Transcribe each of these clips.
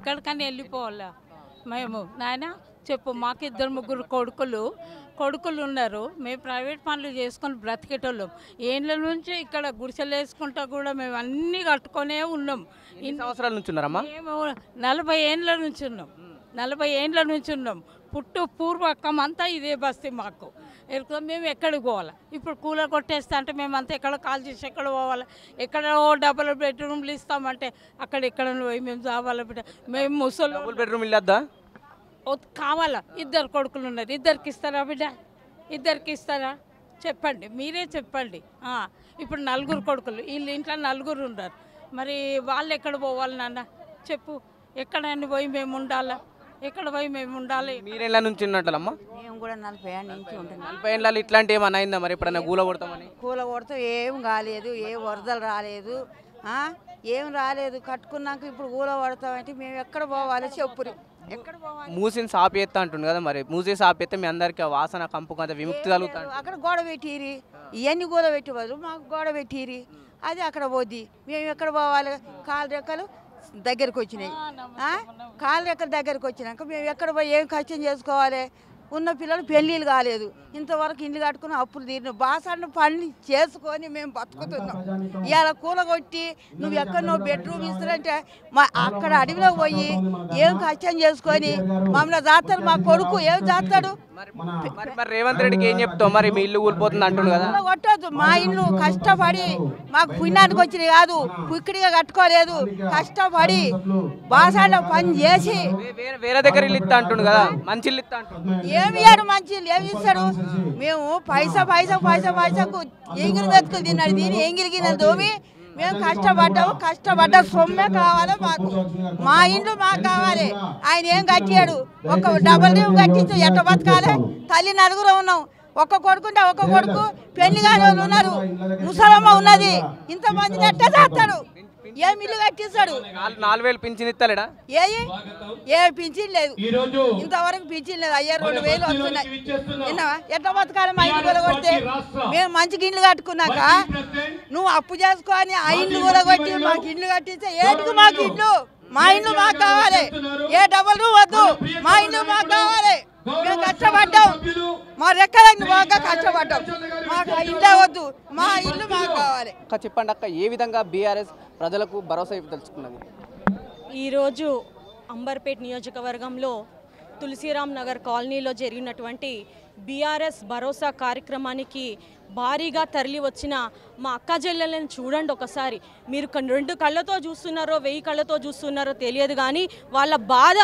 ఎక్కడికని వెళ్ళిపోవాలా మేము నాయన చెప్పు. మాకు 2 కొడుకులు ఉన్నారు. మేము ప్రైవేట్ పనులు చేసుకొని బ్రతికేటోళ్ళం. ఏండ్ల నుంచి ఇక్కడ గుడిసెలు వేసుకుంటా కూడా మేము అన్నీ కట్టుకొనే ఉన్నాం. ఎన్ని సంవత్సరాల నుంచి ఉన్నారమ్మా? మేము 40 ఏండ్ల నుంచి ఉన్నాం. 40 ఏండ్ల నుంచి ఉన్నాం. పూర్వకం అంతా ఇదే బస్తీ మాకు. మేము ఎక్కడికి పోవాలి? ఇప్పుడు కూలర్ కొట్టేస్తా అంటే మేమంతా ఎక్కడ కాల్ చేసి ఎక్కడ పోవాలి? ఎక్కడ డబుల్ బెడ్రూమ్లు ఇస్తామంటే అక్కడ పోయి మేము చావాలి బిడ్డ. మేము ముసలి డబుల్ బెడ్రూమ్ ఇల్లు కావాలా? 2 కొడుకులు ఉన్నారు. 2కి ఇస్తారా బిడ్డ? 2కి ఇస్తారా? చెప్పండి, మీరే చెప్పండి. ఇప్పుడు 4 కొడుకులు, వీళ్ళు ఇంట్లో 4 ఉన్నారు. మరి వాళ్ళు ఎక్కడ పోవాలి నాన్న చెప్పు? ఎక్కడైనా పోయి మేము ఉండాలా? ఎక్కడ పోయి మేము ఉండాలి? మీరేళ్ళ నుంచి ఉన్నట్టమ్మా? మేము కూడా 40 ఏళ్ళ నుంచి ఉంటున్నాం. 40 ఏళ్ళ ఇట్లాంటి ఏమన్నా అయిందా మరి? ఎప్పుడైనా కూల కొడతామని? కూల కొడితే ఏం కాలేదు, ఏ వరదలు రాలేదు, ఏం రాలేదు. కట్టుకున్నాక ఇప్పుడు కూల కొడతామంటే మేము ఎక్కడ పోవాలి చెప్పురి? ఎక్కడ పోవాలి? మూసిని సాపేస్తా అంటుంది కదా, మరి మూసి సాపేస్తే మీ అందరికి వాసన కంపు కొంత విముక్తి కలుగుతాను. అక్కడ గోడ పెట్టిరి, ఇవన్నీ గోడ పెట్టి బదులు మాకు గోడ పెట్టిరి, అది అక్కడ పోద్ది. మేము ఎక్కడ పోవాలి? కాలు రెక్కలు దగ్గరికి వచ్చినాయి. కాలు రెక్కలు దగ్గరికి వచ్చినాక మేము ఎక్కడ పోయి ఏం కష్టం చేసుకోవాలి? ఉన్న పిల్లలు పెళ్ళిళ్ళు కాలేదు, ఇంతవరకు ఇల్లు కట్టుకుని అప్పులు తీరిన బాసన్న పని చేసుకొని మేము బతుకుతున్నాం. ఇవాళ కూలగొట్టి నువ్వు ఎక్కడో బెడ్రూమ్ ఇస్తారంటే అక్కడ అడవిలో పోయి ఏం కష్టం చేసుకొని మమ్మల్ని జాతారు. మా కొడుకు ఏం జాతాడు? మరి రేవంత్ రెడ్డికి ఏం చెప్తావు? మరి మీ ఇల్లు కూలిపోతుంది అంటుండు కదా. కొట్టద్దు. మా ఇల్లు కష్టపడి మాకు పుణ్యానికి వచ్చినవి కాదు, పుక్కిడిగా కట్టుకోలేదు. కష్టపడి బాసాల పని చేసి వేరే దగ్గర ఇల్లు ఇస్తా అంటుండు కదా, మంచి ఇల్లు ఇస్తా అంటుండు. ఏమి ఇయ్యాడు? మంచి ఇల్లు ఏమి ఇస్తాడు? మేము పైసకు ఎంగిలి మెతుకులు తిన్నాడు, దీని ఎంగిలి గిన్నెలు తోమి మేము కష్టపడ్డ సొమ్మే కావాలి మాకు. మా ఇండ్లు మాకు కావాలి. ఆయన ఏం కట్టాడు? ఒక డబల్ రూమ్ కట్టించు ఎట్ట బతకాలి? తల్లి 4 ఉన్నాం. ఒక్క కొడుకుంటే ఒక్క కొడుకు పెళ్లి కాని వాళ్ళు ఉన్నారు, ముసలమ్మ ఉన్నది. ఇంతమందిని ఎట్ట చేస్తాడు? ఏం ఇల్లు కట్టిస్తాడు? 4000 పింఛన్ ఇస్తాడా? ఏ పింఛన్ లేదు, ఇంతవరకు పింఛన్ లేదు. 2,000 వస్తున్నాయి. విన్నావా? ఎట్లా బతకాలి? మా ఇంటి కొలగొడితే మేము మంచిగా ఇండ్లు కట్టుకున్నాక నువ్వు అప్పు చేసుకొని ఆ ఇండ్లు కొలగొట్టి మాకు ఇండ్లు కట్టిస్తే ఏంటికి? మాకు ఇండ్లు, మా ఇండ్లు మాకు కావాలి. ఏ డబల్ రూమ్ వద్దు, మా ఇండ్లు మాకు కావాలి. మేము కష్టపడ్డాం, మా రెక్కలన్నీ బాగా కష్టపడ్డాం. మాకు ఇంట్లో వద్దు, మా ఇల్లు మాకు కావాలి. చెప్పండి అక్క, ఏ విధంగా బీఆర్ఎస్ ప్రజలకు భరోసా తెలుసుకున్నది? ఈరోజు అంబర్పేట్ నియోజకవర్గంలో తులసిరామ్ నగర్ కాలనీలో జరిగినటువంటి బీఆర్ఎస్ భరోసా కార్యక్రమానికి భారీగా తరలి వచ్చిన మా అక్క చెల్లెలను చూడండి ఒకసారి. మీరు 2 కళ్ళతో చూస్తున్నారో 1000 కళ్ళతో చూస్తున్నారో తెలియదు, కానీ వాళ్ళ బాధ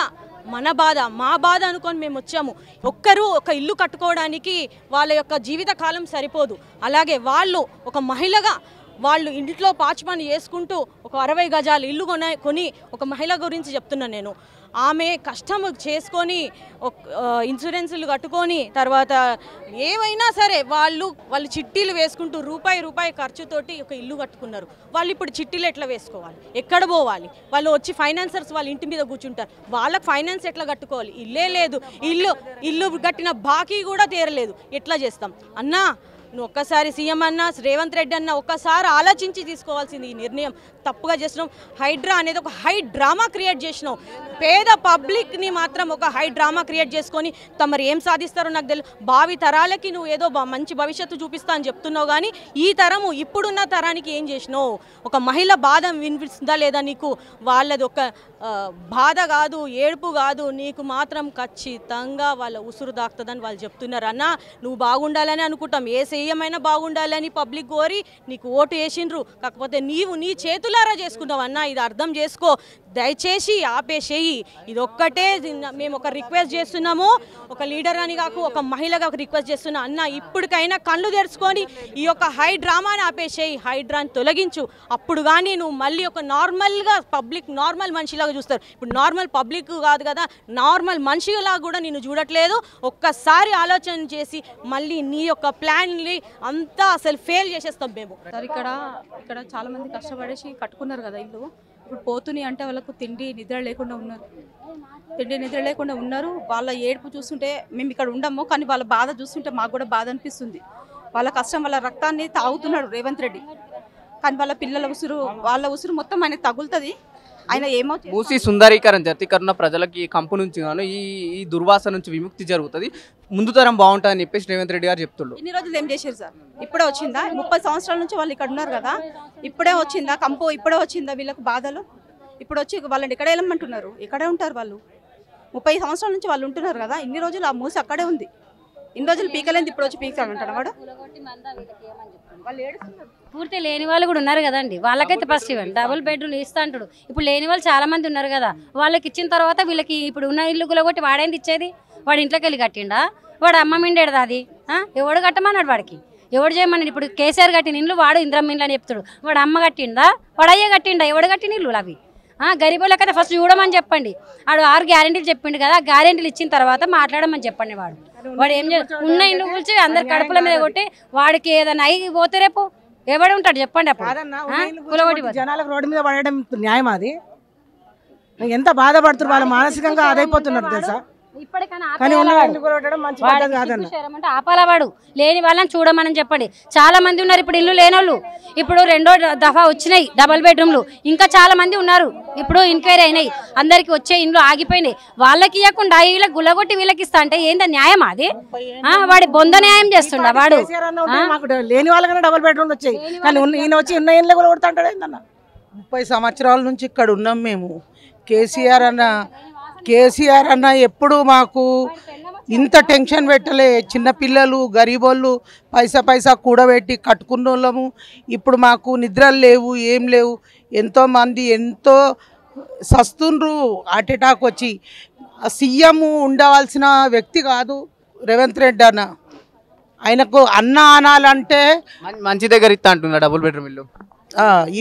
మన బాధ, మా బాధ అనుకొని మేము వచ్చాము. ఒక్కరు ఒక ఇల్లు కట్టుకోవడానికి వాళ్ళ యొక్క జీవిత కాలం సరిపోదు. అలాగే వాళ్ళు ఒక మహిళగా వాళ్ళు ఇంట్లో పాచి పని చేసుకుంటూ ఒక 60 గజాలు ఇల్లు కొని ఒక మహిళ గురించి చెప్తున్నాను నేను. ఆమె కష్టం చేసుకొని ఇన్సూరెన్సులు కట్టుకొని తర్వాత ఏవైనా సరే వాళ్ళు చిట్టీలు వేసుకుంటూ రూపాయి ఖర్చుతోటి ఒక ఇల్లు కట్టుకున్నారు. వాళ్ళు ఇప్పుడు చిట్టీలు ఎట్లా వేసుకోవాలి? ఎక్కడ పోవాలి? వాళ్ళు వచ్చి ఫైనాన్సర్స్ వాళ్ళ ఇంటి మీద కూర్చుంటారు. వాళ్ళకి ఫైనాన్స్ ఎట్లా కట్టుకోవాలి? ఇల్లే లేదు, ఇల్లు కట్టిన బాకీ కూడా తీరలేదు. ఎట్లా చేస్తాం అన్నా? నువ్వు ఒక్కసారి సీఎం అన్న రేవంత్ రెడ్డి అన్న ఒక్కసారి ఆలోచించి తీసుకోవాల్సింది ఈ నిర్ణయం. తప్పుగా చేసినాం. హైడ్రా అనేది ఒక హై డ్రామా క్రియేట్ చేసినావు. పేద పబ్లిక్ని మాత్రం ఒక హై డ్రామా క్రియేట్ చేసుకొని తమరు ఏం సాధిస్తారో నాకు తెలియదు. భావి తరాలకి నువ్వు ఏదో మంచి భవిష్యత్తు చూపిస్తా అని చెప్తున్నావు, కానీ ఈ తరము ఇప్పుడున్న తరానికి ఏం చేసినావు? ఒక మహిళ బాధ వినిపిస్తుందా లేదా నీకు? వాళ్ళది ఒక బాధ కాదు, ఏడుపు కాదు, నీకు మాత్రం ఖచ్చితంగా వాళ్ళ ఉసురు దాక్తుందని వాళ్ళు చెప్తున్నారు. అన్న నువ్వు బాగుండాలని అనుకుంటాం, ఏ సీఎం అయినా బాగుండాలని పబ్లిక్ కోరి నీకు ఓటు వేసిండ్రు. కాకపోతే నీవు నీ చేతులారా చేసుకున్నావు అన్న, ఇది అర్థం చేసుకో. దయచేసి ఆపేసేయి. ఇది ఒక్కటే మేము ఒక రిక్వెస్ట్ చేస్తున్నాము. ఒక లీడర్ అని కాకు, ఒక మహిళగా ఒక రిక్వెస్ట్ చేస్తున్నా అన్న, ఇప్పటికైనా కళ్ళు తెరుచుకొని ఈ యొక్క హై డ్రామాని ఆపేసేయి, హైడ్రాని తొలగించు. అప్పుడు కానీ నువ్వు మళ్ళీ ఒక నార్మల్గా పబ్లిక్ నార్మల్ మనిషిలాగా చూస్తారు. ఇప్పుడు నార్మల్ పబ్లిక్ కాదు కదా, నార్మల్ మనిషిలా కూడా నిన్ను చూడట్లేదు. ఒక్కసారి ఆలోచన చేసి మళ్ళీ నీ యొక్క ప్లాన్ని అంతా అసలు ఫెయిల్ చేసేస్తాం మేము. ఇక్కడ చాలా మంది కష్టపడేసి కట్టుకున్నారు కదా ఇల్లు. ఇప్పుడు పోతుని అంటే వాళ్ళకు తిండి నిద్ర లేకుండా ఉన్నారు. వాళ్ళ ఏడుపు చూస్తుంటే మేము ఇక్కడ ఉండము, కానీ వాళ్ళ బాధ చూస్తుంటే మాకు కూడా బాధ అనిపిస్తుంది. వాళ్ళ కష్టం, వాళ్ళ రక్తాన్ని తాగుతున్నాడు రేవంత్ రెడ్డి, కానీ వాళ్ళ పిల్లల వాళ్ళ ఉసురు మొత్తం ఆయనకు తగులుతుంది. ఆయన ఏమో మూసి సుందరీకరణ జతీకరణ ప్రజలకి ఈ కంపు నుంచి గాను ఈ దుర్వాసన నుంచి విముక్తి జరుగుతుంది, ముందు తరం బాగుంటుందని చెప్పేసి రేవంత్ రెడ్డి గారు చెప్తున్నారు. ఇన్ని రోజులు ఏం చేశారు సార్? ఇప్పుడే వచ్చిందా? 30 సంవత్సరాల నుంచి వాళ్ళు ఇక్కడ ఉన్నారు కదా, ఇప్పుడే వచ్చిందా కంపు? ఇప్పుడే వచ్చిందా వీళ్ళకి బాధలు? ఇప్పుడు వచ్చి వాళ్ళని ఇక్కడే వెళ్ళమంటున్నారు, ఇక్కడే ఉంటారు వాళ్ళు. 30 సంవత్సరాల నుంచి వాళ్ళు ఉంటున్నారు కదా, ఇన్ని రోజులు ఆ మూసి అక్కడే ఉంది. ఇన్ని రోజులు పీకలేదు, ఇప్పుడు వచ్చి పీకుతాడంటాడు వాడు. పూర్తి లేని వాళ్ళు కూడా ఉన్నారు కదండి, వాళ్ళకైతే ఫస్ట్ ఇవ్వండి. డబుల్ బెడ్రూమ్ ఇస్తా అంటాడు. ఇప్పుడు లేని వాళ్ళు చాలా మంది ఉన్నారు కదా, వాళ్ళకి ఇచ్చిన తర్వాత వీళ్ళకి ఇప్పుడు ఉన్న ఇల్లు గులగొట్టి వాడేంది ఇచ్చేది? వాడు ఇంట్లోకి వెళ్ళి కట్టిండా? వాడు అమ్మ మిండేది అది? ఎవడు కట్టమన్నాడు వాడికి? ఎవడు చేయమన్నాడు? ఇప్పుడు కేసీఆర్ కట్టిన ఇల్లు వాడు ఇంద్రమ్మ ఇల్లు అని చెప్తాడు. వాడు అమ్మ కట్టిండా? వాడు అయ్యే కట్టిండా? ఎవడు కట్టిన ఇల్లు అవి? గరీబులకైతే ఫస్ట్ చూడమని చెప్పండి. వాడు 6 గ్యారెంటీలు చెప్పిండు కదా, గ్యారెంటీలు ఇచ్చిన తర్వాత మాట్లాడమని చెప్పండి. వాడు ఏం ఉన్న ఇల్లు కూల్చి అందరి కడుపుల మీద కొట్టి వాడికి ఏదైనా అయి పోతే రేపు ఎవడు ఉంటాడు చెప్పండి? అప్పుడు జనాలకు రోడ్డు మీద పడడం న్యాయం? అది ఎంత బాధపడుతున్నారు వాళ్ళు, మానసికంగా అదైపోతున్నారు తెలుసా? ఆపాలవాడు లేని వాళ్ళని చూడమని చెప్పండి. చాలా మంది ఉన్నారు ఇప్పుడు ఇల్లు లేనోళ్ళు. ఇప్పుడు 2వ దఫా వచ్చినాయి డబల్ బెడ్రూమ్లు, ఇంకా చాలా మంది ఉన్నారు. ఇప్పుడు ఎంక్వైరీ అయినాయి, అందరికి వచ్చే ఇండ్లు ఆగిపోయినాయి. వాళ్ళకి ఇవ్వకుండా వీళ్ళకి గుల్లగొట్టి వీళ్ళకి ఇస్తా అంటే ఏందా న్యాయం అది? వాడి బొంద న్యాయం చేస్తుండ వాడు. లేని వాళ్ళకన్నా డబల్ బెడ్రూమ్ వచ్చాయి, కానీ ఈయన వచ్చి ఉన్న ఇండ్లు కూడా కొడతాంటాడు ఏందన్న? 30 సంవత్సరాల నుంచి ఇక్కడ ఉన్నాం మేము. కేసీఆర్ అన్న ఎప్పుడు మాకు ఇంత టెన్షన్ పెట్టలే. చిన్నపిల్లలు గరీబోళ్ళు పైసా కూడబెట్టి కట్టుకున్న వాళ్ళము. ఇప్పుడు మాకు నిద్రలు లేవు, ఏం లేవు. ఎంతోమంది ఎంతో సస్తుండ్రు హార్ట్ అటాక్ వచ్చి. సీఎం ఉండవలసిన వ్యక్తి కాదు రేవంత్ రెడ్డి అన్న. ఆయనకు అన్న అనాలంటే మంచి దగ్గర ఇస్తా అంటున్నా డబుల్ బెడ్రూమ్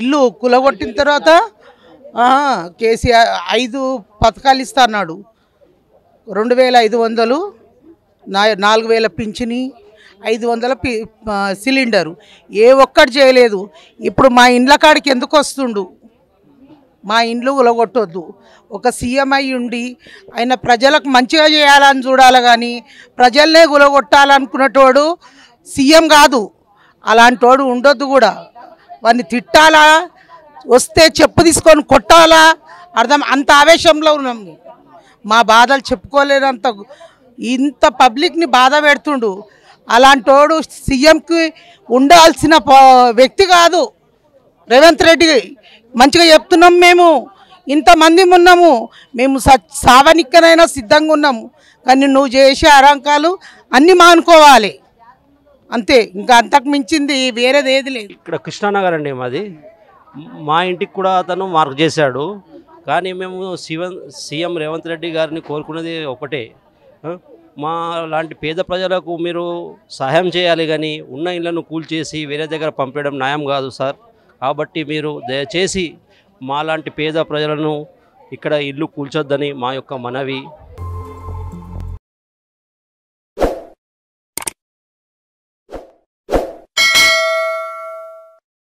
ఇల్లు కులగొట్టిన తర్వాత కేసీఆర్ 5 పథకాలు ఇస్తా అన్నాడు. 2500, 4000 పింఛని, 500 సిలిండరు. ఏ ఒక్కటి చేయలేదు. ఇప్పుడు మా ఇండ్ల కాడికి ఎందుకు వస్తుండు? మా ఇండ్లు ఉలగొట్టొద్దు. ఒక సీఎం అయి ఉండి ఆయన ప్రజలకు మంచిగా చేయాలని చూడాలి, కానీ ప్రజల్నే గులగొట్టాలనుకునేటోడు సీఎం కాదు. అలాంటోడు ఉండొద్దు కూడా. వాడిని తిట్టాలా, వస్తే చెప్పు తీసుకొని కొట్టాలా, అర్థం? అంత ఆవేశంలో ఉన్నాం. మా బాధలు చెప్పుకోలేనంత ఇంత పబ్లిక్ని బాధ పెడుతుండు. అలాంటోడు సీఎంకి ఉండాల్సిన వ్యక్తి కాదు రేవంత్ రెడ్డి. మంచిగా చెప్తున్నాం, మేము ఇంతమంది ఉన్నాము, మేము సావనిక్కనైనా సిద్ధంగా ఉన్నాము. కానీ నువ్వు చేసే అరంకాలు అన్నీ మానుకోవాలి అంతే, ఇంకా అంతకు మించింది వేరేది ఏది లేదు. ఇక్కడ కృష్ణానగర్ అండి మాది. మా ఇంటికి కూడా అతను మార్క్ చేశాడు. కానీ మేము సీఎం రేవంత్ రెడ్డి గారిని కోరుకున్నది ఒకటే, మా లాంటి పేద ప్రజలకు మీరు సహాయం చేయాలి, కానీ ఉన్న ఇళ్లను కూల్చేసి వేరే దగ్గర పంపేయడం న్యాయం కాదు సార్. కాబట్టి మీరు దయచేసి మా లాంటి పేద ప్రజలను ఇక్కడ ఇల్లు కూల్చొద్దని మా యొక్క మనవి.